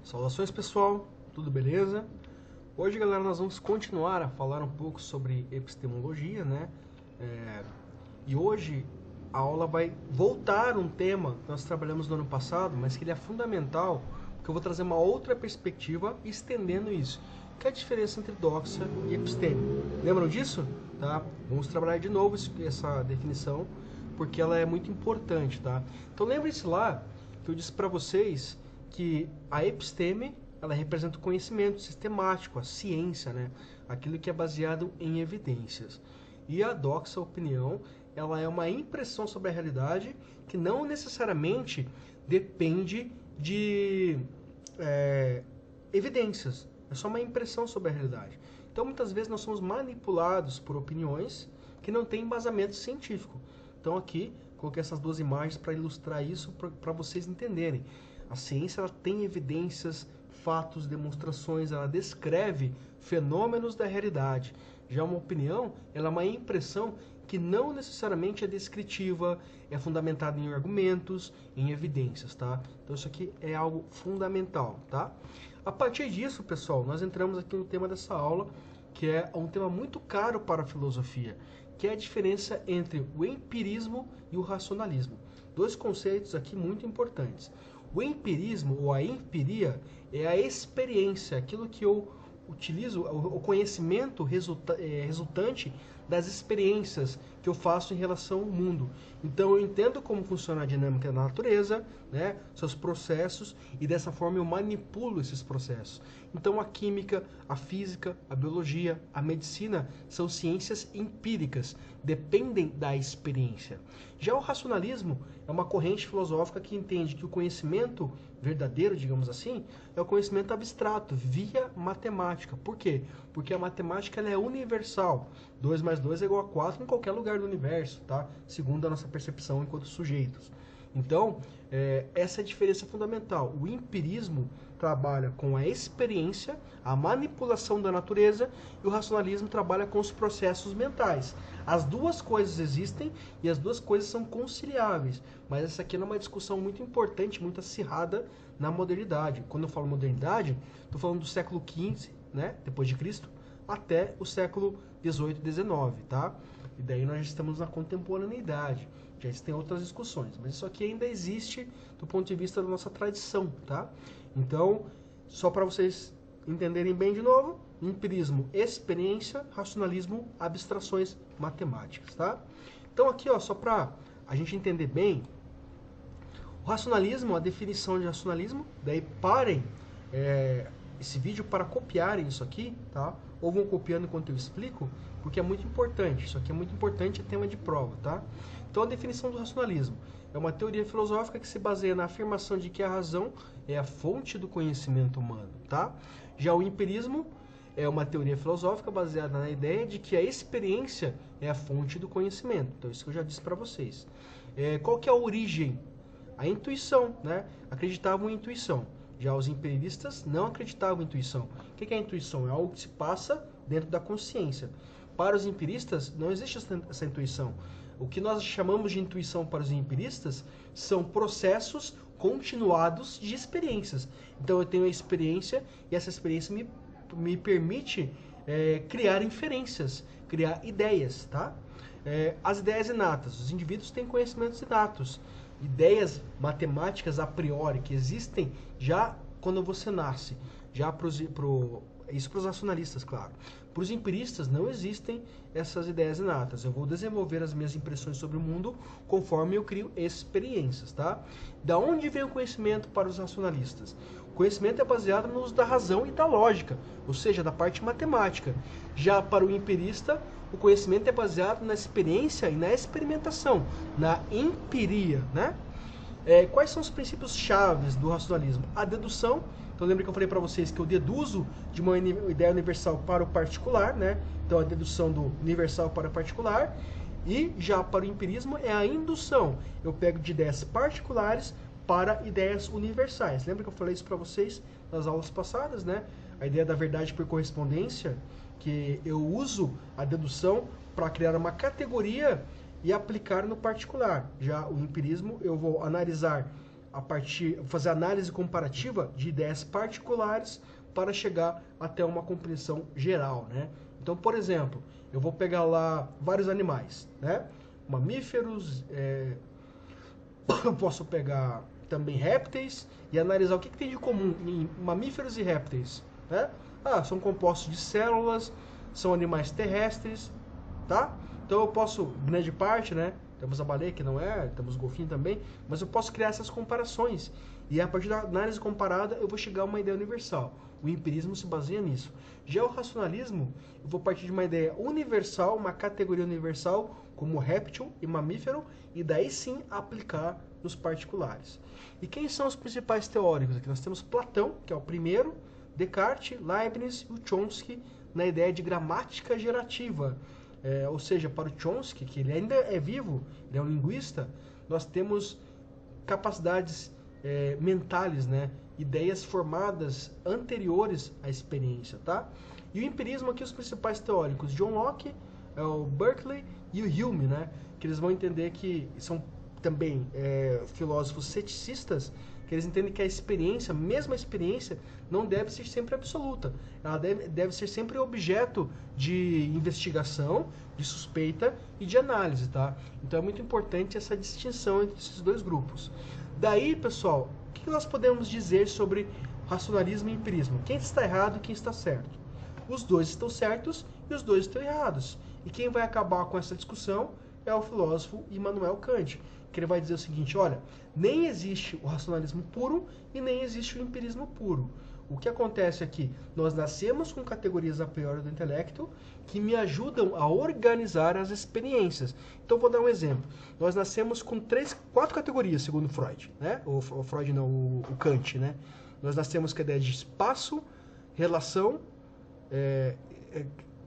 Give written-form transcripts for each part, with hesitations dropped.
Saudações pessoal, tudo beleza? Hoje, galera, nós vamos continuar a falar um pouco sobre epistemologia, né? E hoje a aula vai voltar um tema que nós trabalhamos no ano passado, mas que ele é fundamental, porque eu vou trazer uma outra perspectiva estendendo isso, que é a diferença entre doxa e episteme. Lembram disso? Tá? Vamos trabalhar de novo essa definição, porque ela é muito importante, tá? Então lembre-se lá que eu disse para vocês que a episteme, ela representa o conhecimento sistemático, a ciência, né? Aquilo que é baseado em evidências. E a doxa, a opinião, ela é uma impressão sobre a realidade que não necessariamente depende de evidências. É só uma impressão sobre a realidade. Então, muitas vezes, nós somos manipulados por opiniões que não têm embasamento científico. Então, aqui, coloquei essas duas imagens para ilustrar isso, para vocês entenderem. A ciência ela tem evidências, fatos, demonstrações, ela descreve fenômenos da realidade. Já uma opinião, ela é uma impressão que não necessariamente é descritiva, é fundamentada em argumentos, em evidências, tá? Então isso aqui é algo fundamental, tá? A partir disso, pessoal, nós entramos aqui no tema dessa aula, que é um tema muito caro para a filosofia, que é a diferença entre o empirismo e o racionalismo. Dois conceitos aqui muito importantes. O empirismo, ou a empiria, é a experiência, aquilo que eu utilizo, o conhecimento resultante das experiências que eu faço em relação ao mundo. Então eu entendo como funciona a dinâmica da natureza, né, seus processos, e dessa forma eu manipulo esses processos. Então a química, a física, a biologia, a medicina são ciências empíricas, dependem da experiência. Já o racionalismo é uma corrente filosófica que entende que o conhecimento verdadeiro, digamos assim, é o conhecimento abstrato, via matemática. Por quê? Porque a matemática ela é universal. 2 mais 2 é igual a 4 em qualquer lugar do universo, tá? Segundo a nossa percepção enquanto sujeitos. Então, essa é a diferença fundamental. O empirismo trabalha com a experiência, a manipulação da natureza, e o racionalismo trabalha com os processos mentais. As duas coisas existem e as duas coisas são conciliáveis. Mas essa aqui é uma discussão muito importante, muito acirrada na modernidade. Quando eu falo modernidade, estou falando do século XV, né, depois de Cristo, até o século XVIII e XIX, tá? E daí nós já estamos na contemporaneidade. Já existem outras discussões, mas isso aqui ainda existe do ponto de vista da nossa tradição, tá? Então, só para vocês entenderem bem de novo, empirismo, experiência, racionalismo, abstrações matemáticas, tá? Então aqui, ó, só para a gente entender bem, o racionalismo, a definição de racionalismo, daí parem esse vídeo para copiarem isso aqui, tá? Ou vão copiando enquanto eu explico, porque é muito importante. Isso aqui é muito importante, é tema de prova, tá? Então a definição do racionalismo é uma teoria filosófica que se baseia na afirmação de que a razão é a fonte do conhecimento humano, tá? Já o empirismo é uma teoria filosófica baseada na ideia de que a experiência é a fonte do conhecimento. Então isso que eu já disse para vocês. Qual que é a origem? A intuição, né? Acreditavam em intuição. Já os empiristas não acreditavam em intuição. O que é a intuição? É algo que se passa dentro da consciência. Para os empiristas, não existe essa intuição. O que nós chamamos de intuição para os empiristas são processos continuados de experiências. Então eu tenho a experiência e essa experiência me permite criar inferências, criar ideias, tá? As ideias inatas. Os indivíduos têm conhecimentos inatos. Ideias matemáticas a priori que existem já quando você nasce. Já isso para os racionalistas, claro. Para os empiristas não existem essas ideias inatas. Eu vou desenvolver as minhas impressões sobre o mundo conforme eu crio experiências, tá? Da onde vem o conhecimento para os racionalistas? O conhecimento é baseado no uso da razão e da lógica, ou seja, da parte matemática. Já para o empirista, o conhecimento é baseado na experiência e na experimentação, na empiria, né? Quais são os princípios chaves do racionalismo? A dedução. Então lembra que eu falei para vocês que eu deduzo de uma ideia universal para o particular, né? Então a dedução do universal para o particular. E já para o empirismo é a indução. Eu pego de ideias particulares para ideias universais. Lembra que eu falei isso para vocês nas aulas passadas, né? A ideia da verdade por correspondência, que eu uso a dedução para criar uma categoria e aplicar no particular. Já o empirismo, eu vou analisar fazer análise comparativa de ideias particulares para chegar até uma compreensão geral, né? Então, por exemplo, eu vou pegar lá vários animais, né? Mamíferos, eu posso pegar também répteis e analisar o que tem de comum em mamíferos e répteis, né? São compostos de células, são animais terrestres, tá? Então eu posso, grande parte, né? Temos a baleia, que não é, temos o golfinho também, mas eu posso criar essas comparações. E a partir da análise comparada, eu vou chegar a uma ideia universal. O empirismo se baseia nisso. Já o racionalismo, eu vou partir de uma ideia universal, uma categoria universal, como réptil e mamífero, e daí sim aplicar nos particulares. E quem são os principais teóricos? Aqui nós temos Platão, que é o primeiro, Descartes, Leibniz e o Chomsky, na ideia de gramática gerativa. Ou seja, para o Chomsky, que ele ainda é vivo, ele é um linguista, nós temos capacidades mentais, né? Ideias formadas anteriores à experiência, tá? E o empirismo aqui, os principais teóricos, John Locke, o Berkeley e o Hume, né? Que eles vão entender que são também filósofos ceticistas, que eles entendem que a experiência, mesmo a experiência, não deve ser sempre absoluta. Ela deve ser sempre objeto de investigação, de suspeita e de análise, tá? Então é muito importante essa distinção entre esses dois grupos. Daí, pessoal, o que nós podemos dizer sobre racionalismo e empirismo? Quem está errado e quem está certo? Os dois estão certos e os dois estão errados. E quem vai acabar com essa discussão é o filósofo Immanuel Kant, que ele vai dizer o seguinte: olha, nem existe o racionalismo puro e nem existe o empirismo puro. O que acontece aqui? Nós nascemos com categorias a priori do intelecto que me ajudam a organizar as experiências. Então, vou dar um exemplo. Nós nascemos com 4 categorias, segundo Freud, né? O Freud não, o Kant, né? Nós nascemos com a ideia de espaço, relação,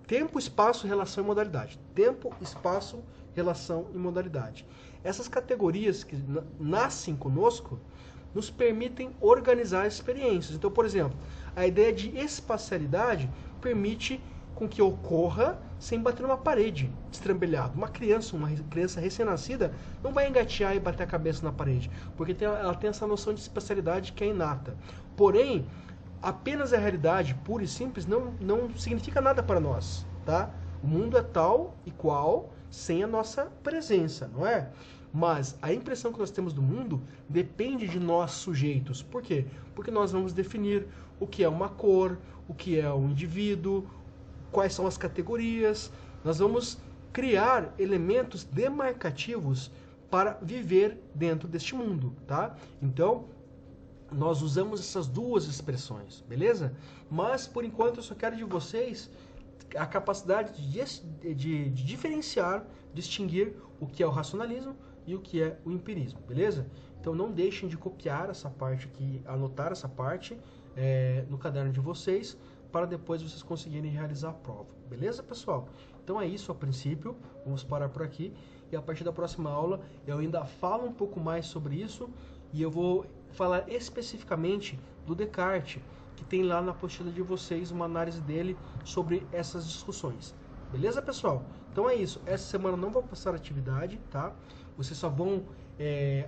tempo, espaço, relação e modalidade. Tempo, espaço, relação e modalidade. Essas categorias que nascem conosco nos permitem organizar experiências. Então, por exemplo, a ideia de espacialidade permite com que ocorra sem bater numa parede, destrambelhado. Uma criança recém-nascida não vai engatear e bater a cabeça na parede, porque ela tem essa noção de espacialidade que é inata. Porém, apenas a realidade pura e simples não significa nada para nós, tá? O mundo é tal e qual sem a nossa presença, não é? Mas a impressão que nós temos do mundo depende de nós sujeitos. Por quê? Porque nós vamos definir o que é uma cor, o que é um indivíduo, quais são as categorias. Nós vamos criar elementos demarcativos para viver dentro deste mundo, tá? Então, nós usamos essas duas expressões, beleza? Mas, por enquanto, eu só quero de vocês a capacidade de diferenciar, distinguir o que é o racionalismo e o que é o empirismo, beleza? Então não deixem de copiar essa parte aqui, anotar essa parte no caderno de vocês, para depois vocês conseguirem realizar a prova, beleza, pessoal? Então é isso a princípio, vamos parar por aqui, e a partir da próxima aula eu ainda falo um pouco mais sobre isso, e eu vou falar especificamente do Descartes, que tem lá na apostila de vocês uma análise dele sobre essas discussões. Beleza, pessoal? Então é isso. Essa semana não vou passar atividade, tá? Vocês só vão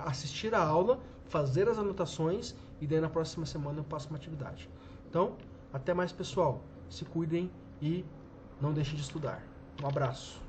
assistir a aula, fazer as anotações e daí na próxima semana eu passo uma atividade. Então, até mais, pessoal. Se cuidem e não deixem de estudar. Um abraço.